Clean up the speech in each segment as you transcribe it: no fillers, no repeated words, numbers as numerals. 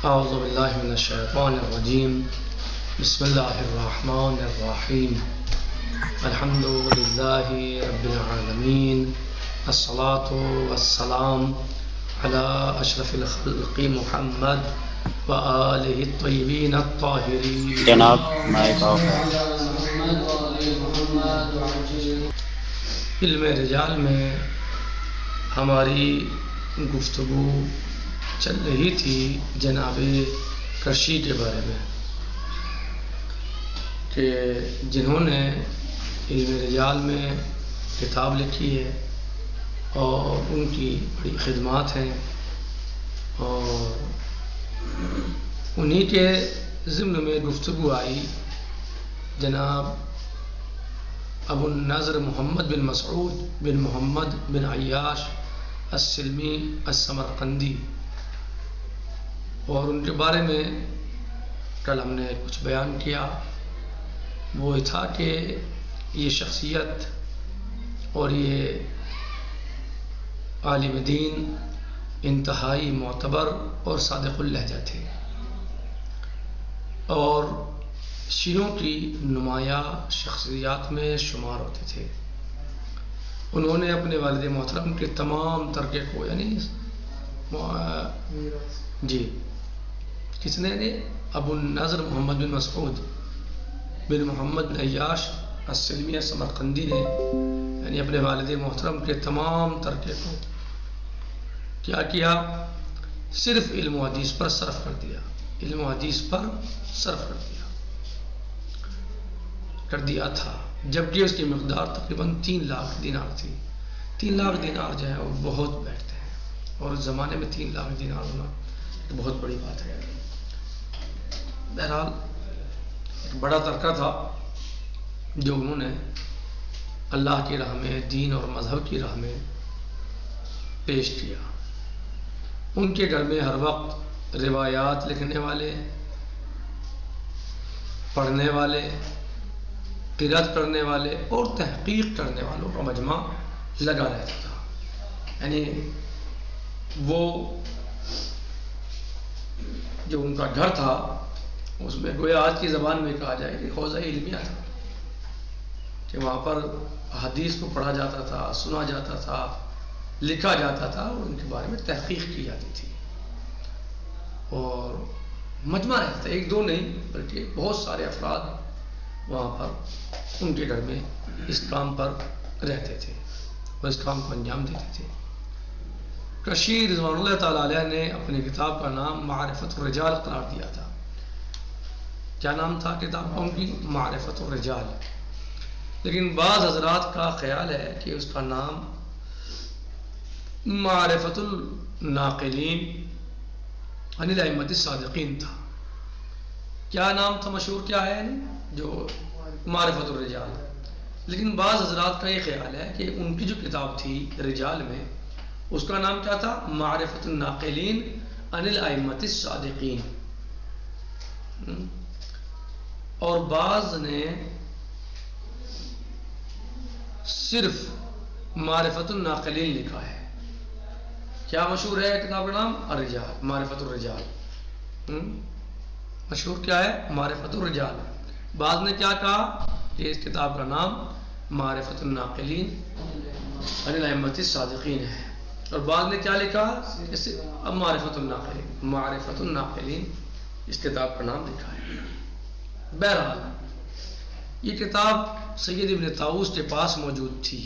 اعوذ باللہ من الشیطان الرجیم بسم اللہ الرحمن الرحیم الحمد للہ رب العالمین الصلاة والسلام علی اشرف الخلق محمد وآلہ الطیبین الطاہرین. جناب مائک آف ہے. علم رجال میں ہماری گفتگو چل رہی تھی جناب کرشی کے بارے میں کہ جنہوں نے علم رجال میں کتاب لکھی ہے اور ان کی بڑی خدمات ہیں، اور انہی کے ضمن میں گفتگو آئی جناب ابو النضر محمد بن مسعود بن محمد بن عیاش السلمی السمرقندی، اور ان کے بارے میں کل ہم نے کچھ بیان کیا. وہ یہ تھا کہ یہ شخصیت اور یہ عالم دین انتہائی معتبر اور صادق اللہجہ تھے، اور شیعوں کی نمایاں شخصیات میں شمار ہوتے تھے. انہوں نے اپنے والد محترم کے تمام ترکے کو، یعنی جی کس نے ابو النضر محمد بن مسعود بن محمد بن عیاش السلمی السمرقندی نے یعنی اپنے والد محترم کے تمام ترکے کو کیا صرف علم و حدیث پر صرف کر دیا. علم و حدیث پر صرف کر دیا تھا، جبکہ اس کی مقدار تقریباً 3 لاکھ دینار تھی. 3 لاکھ دینار جو ہے وہ بہت بیٹھتے ہیں، اور اس زمانے میں 3 لاکھ دینار ہونا بہت بڑی بات ہے. بہرحال ایک بڑا ترکہ تھا جو انہوں نے اللہ کی راہ میں، دین اور مذہب کی راہ میں پیش کیا. ان کے گھر میں ہر وقت روایات لکھنے والے، پڑھنے والے، قرأت کرنے والے اور تحقیق کرنے والوں کا مجمع لگا رہتا تھا. یعنی وہ جو ان کا گھر تھا اس میں گویا آج کی زبان میں کہا جائے کہ حوضہ علمیہ تھا، کہ وہاں پر حدیث کو پڑھا جاتا تھا، سنا جاتا تھا، لکھا جاتا تھا، اور ان کے بارے میں تحقیق کی جاتی تھی. اور مجمع رہتا تھا، 1 2 نہیں بلکہ بہت سارے افراد وہاں پر ان کے گھر میں اس کام پر رہتے تھے اور اس کام کو انجام دیتے تھے. کرشی رضوان اللہ تعالیٰ علیہ نے اپنی کتاب کا نام معرفت الرجال قرار دیا تھا. کیا نام تھا کتاب کا ان کی؟ معرفت الرجال. لیکن بعض حضرات کا خیال ہے کہ اس کا نام معرفت الناقلین عن الائمۃ الصادقین تھا. کیا نام تھا؟ مشہور کیا ہے جو معرفت الرجال. لیکن بعض حضرات کا یہ خیال ہے کہ ان کی جو کتاب تھی رجال میں، اس کا نام کیا تھا؟ معرفت الناقلین عن الائمۃ الصادقین. اور بعض نے صرف معرفت الناقلین لکھا ہے. کیا مشہور ہے کتاب کا نام؟ الرجال، معرفت الرجال. مشہور کیا ہے؟ معرفت الرجال. بعض نے کیا کہا کہ اس کتاب کا نام معرفت الناقلین عن الائمۃ الصادقین ہے، اور بعض نے کیا لکھا؟ معرفت الناقلین. معرفت الناقلین اس کتاب کا نام لکھا ہے. بہرحال یہ کتاب سید ابن طاؤس کے پاس موجود تھی.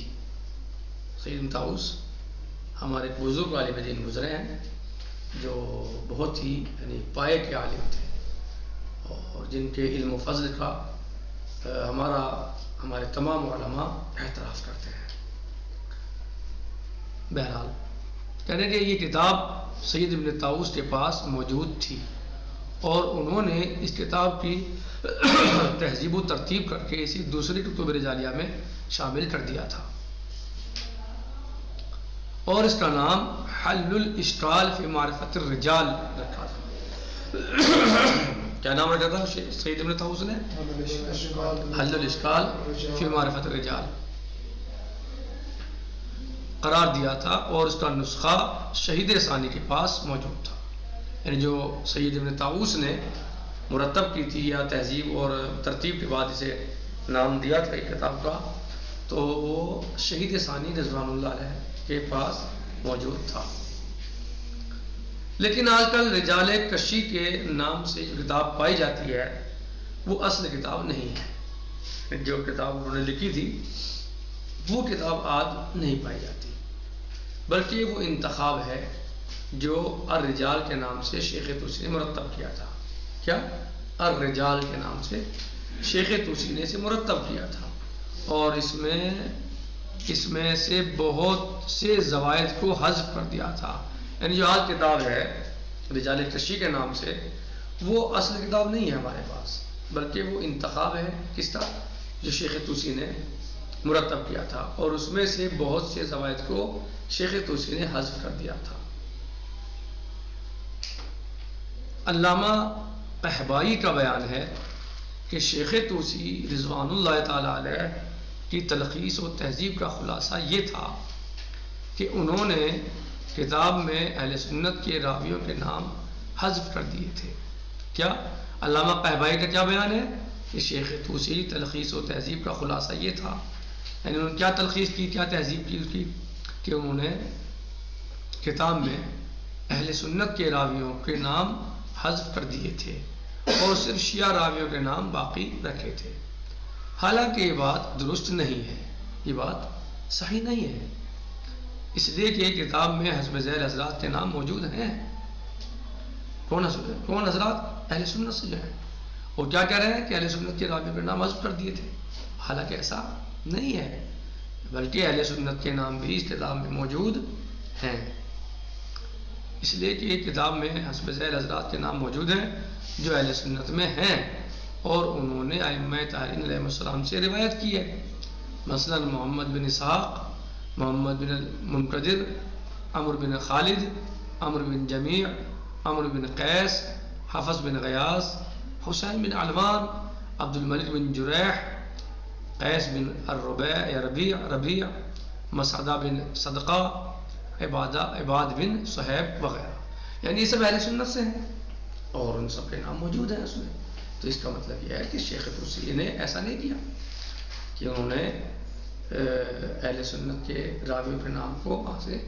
سید ابن طاؤس ہمارے بزرگ عالم دین گزرے ہیں جو بہت ہی یعنی پائے کے عالم تھے، اور جن کے علم و فضل کا ہمارے تمام علماء اعتراف کرتے ہیں. بہرحال کہنے کہ یہ کتاب سید ابن طاؤس کے پاس موجود تھی، اور انہوں نے اس کتاب کی تہذیب و ترتیب کر کے اسی دوسری کتب رجالیہ میں شامل کر دیا تھا، اور اس کا نام حل الاشکال فی معرفت الرجال رکھا تھا. کیا نام رکھا تھا سید ابن طاؤس نے؟ حل الاشکال فی معرفت الرجال. قرار دیا تھا، اور اس کا نسخہ شہید ثانی کے پاس موجود تھا. یعنی جو سید ابن طاووس نے مرتب کی تھی یا تہذیب اور ترتیب کے بعد اسے نام دیا تھا ایک کتاب کا، تو وہ شہید ثانی رضوان اللہ علیہ کے پاس موجود تھا. لیکن آج کل رجال کشی کے نام سے جو کتاب پائی جاتی ہے وہ اصل کتاب نہیں ہے. جو کتاب انہوں نے لکھی تھی وہ کتاب آج نہیں پائی جاتی، بلکہ وہ انتخاب ہے جو الرجال کے نام سے شیخ توسی نے مرتب کیا تھا. کیا؟ الرجال کے نام سے شیخ توسی نے اسے مرتب کیا تھا، اور اس میں سے بہت سے زوائد کو حذف کر دیا تھا. یعنی جو آج کتاب ہے رجال کشی کے نام سے وہ اصل کتاب نہیں ہے ہمارے پاس، بلکہ وہ انتخاب ہے کس کا؟ جو شیخ توسی نے مرتب کیا تھا، اور اس میں سے بہت سے زوائد کو شیخ توسی نے حذف کر دیا تھا. علامہ قحبائی کا بیان ہے کہ شیخ توسی رضوان اللہ تعالی علیہ کی تلخیص و تہذیب کا خلاصہ یہ تھا کہ انہوں نے کتاب میں اہل سنت کے راویوں کے نام حذف کر دیے تھے. کیا؟ علامہ قحبائی کا کیا بیان ہے کہ شیخ توسی تلخیص و تہذیب کا خلاصہ یہ تھا، یعنی انہوں نے کیا تلخیص کی، کیا تہذیب کی اس کی، کہ انہوں نے کتاب میں اہل سنت کے راویوں کے نام حذف کر دیے تھے اور صرف شیعہ راویوں کے نام باقی رکھے تھے. حالانکہ یہ بات درست نہیں ہے، یہ بات صحیح نہیں ہے، اس لیے کہ کتاب میں حسب ذیل حضرات کے نام موجود ہیں. کون حضرات؟ اہل سنت سے جو ہیں. اور کیا کہہ رہے ہیں کہ اہل سنت کے راویوں کے نام حذف کر دیے تھے، حالانکہ ایسا نہیں ہے، بلکہ اہل سنت کے نام بھی اس کتاب میں موجود ہیں. اس لیے کہ کتاب میں حسب ذیل حضرات کے نام موجود ہیں جو اہل سنت میں ہیں، اور انہوں نے ائمہ طاہرین علیہ السلام سے روایت کی ہے. مثلا محمد بن اسحاق، محمد بن منقدر، عمرو بن خالد، عمرو بن جمیع، عمرو بن قیس، حفص بن غیاث، حسین بن علوان، عبد الملک بن جریح، قیس بن ربیع، مسعدہ بن صدقہ، عباد بن صہیب وغیرہ. یعنی یہ سب اہل سنت سے ہیں اور ان سب کے نام موجود ہیں اس میں. تو اس کا مطلب یہ ہے کہ شیخ توسی نے ایسا نہیں کیا کہ انہوں نے اہل سنت کے راویوں کے نام کو وہاں سے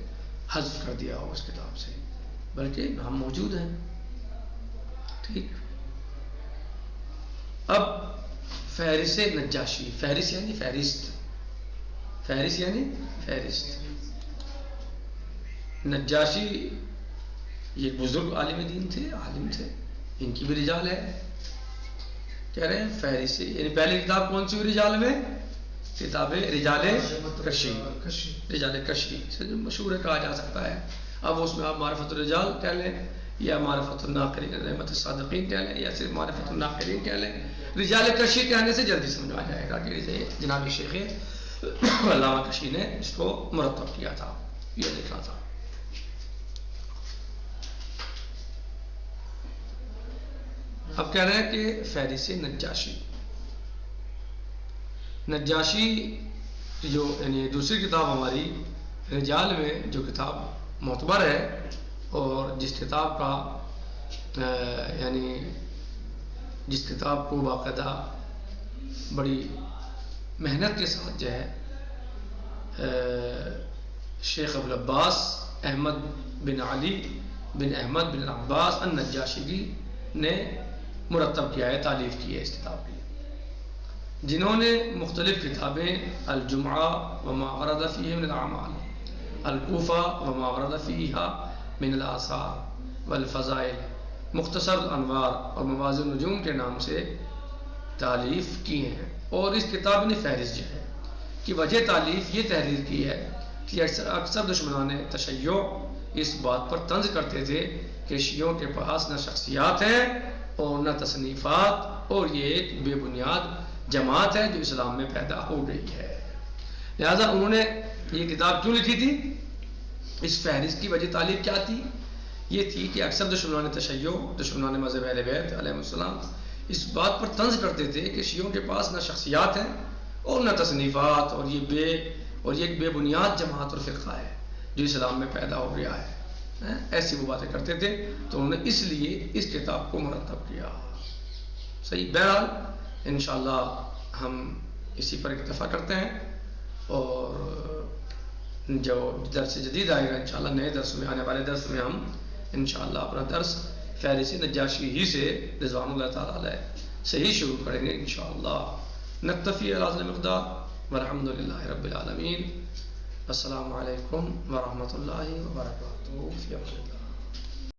حذف کر دیا ہو اس کتاب سے، بلکہ ہم موجود ہیں. ٹھیک. اب فہرست نجاشی، فہرست یعنی فہرست، فہرست یعنی فہرست. نجاشی یہ بزرگ عالم دین تھے، عالم تھے، ان کی بھی رجال ہے. کہہ رہے ہیں فہرست، یعنی پہلی کتاب کون سی ہوئی رجال میں؟ کتاب رجال کشی، رجال کشی سے جو مشہور ہے کہا جا سکتا ہے. اب اس میں آپ معرفت الرجال کہہ لیں یا معرفت الناقلین رحمت الصادقین کہہ لیں یا صرف معرفت الناقلین کہہ لیں. رجال کشی کہنے سے جلدی سمجھ آ جائے گا کہ جناب شیخ علامہ کشی نے اس کو مرتب کیا تھا، یہ لکھا تھا. اب کہہ رہے ہیں کہ فہرست نجاشی، نجاشی جو یعنی دوسری کتاب ہماری رجال میں جو کتاب معتبر ہے اور جس کتاب کا یعنی جس کتاب کو باقاعدہ بڑی محنت کے ساتھ جو ہے شیخ ابو العباس احمد بن علی بن احمد بن عباس النجاشی نے مرتب کیا ہے، تالیف کی ہے اس کتاب کی، جنہوں نے مختلف کتابیں الجمعہ وما ورد فیہ من الاعمال، الکوفہ وما ورد فیہا من الآثار والفضائل، مختصر الانوار اور مواضع النجوم کے نام سے تالیف کی ہیں. اور اس کتاب نے فہرست جو ہے کہ وجہ تالیف یہ تحریر کی ہے کہ اکثر دشمنان تشیع اس بات پر طنز کرتے تھے کہ شیعوں کے پاس نہ شخصیات ہیں اور نہ تصنیفات، اور یہ ایک بے بنیاد جماعت ہے جو اسلام میں پیدا ہو گئی ہے. لہذا انہوں نے یہ کتاب کیوں لکھی تھی؟ اس فہرست کی وجہ تالیف کیا تھی؟ یہ تھی کہ اکثر دشمنان تشیع، دشمنان مذہب اہل بیت علیہ السلام اس بات پر طنز کرتے تھے کہ شیعوں کے پاس نہ شخصیات ہیں اور نہ تصنیفات، اور یہ ایک بے بنیاد جماعت اور فرقہ ہے جو اسلام میں پیدا ہو گیا ہے. ایسی وہ باتیں کرتے تھے، تو انہوں نے اس لیے اس کتاب کو مرتب کیا. صحیح. بہرحال انشاءاللہ ہم اسی پر اکتفا کرتے ہیں، اور جو درس جدید آئے گا انشاءاللہ نئے درس میں، آنے والے درس میں ہم انشاءاللہ اپنا درس فہرست نجاشی ہی سے رضوان اللہ تعالیٰ علیہ سے ہی شروع کریں گے انشاءاللہ. نکتفی علی ھذا المقدار والحمد للہ رب العالمین. السلام علیکم ورحمۃ اللہ وبرکاتہ. فی امان اللہ.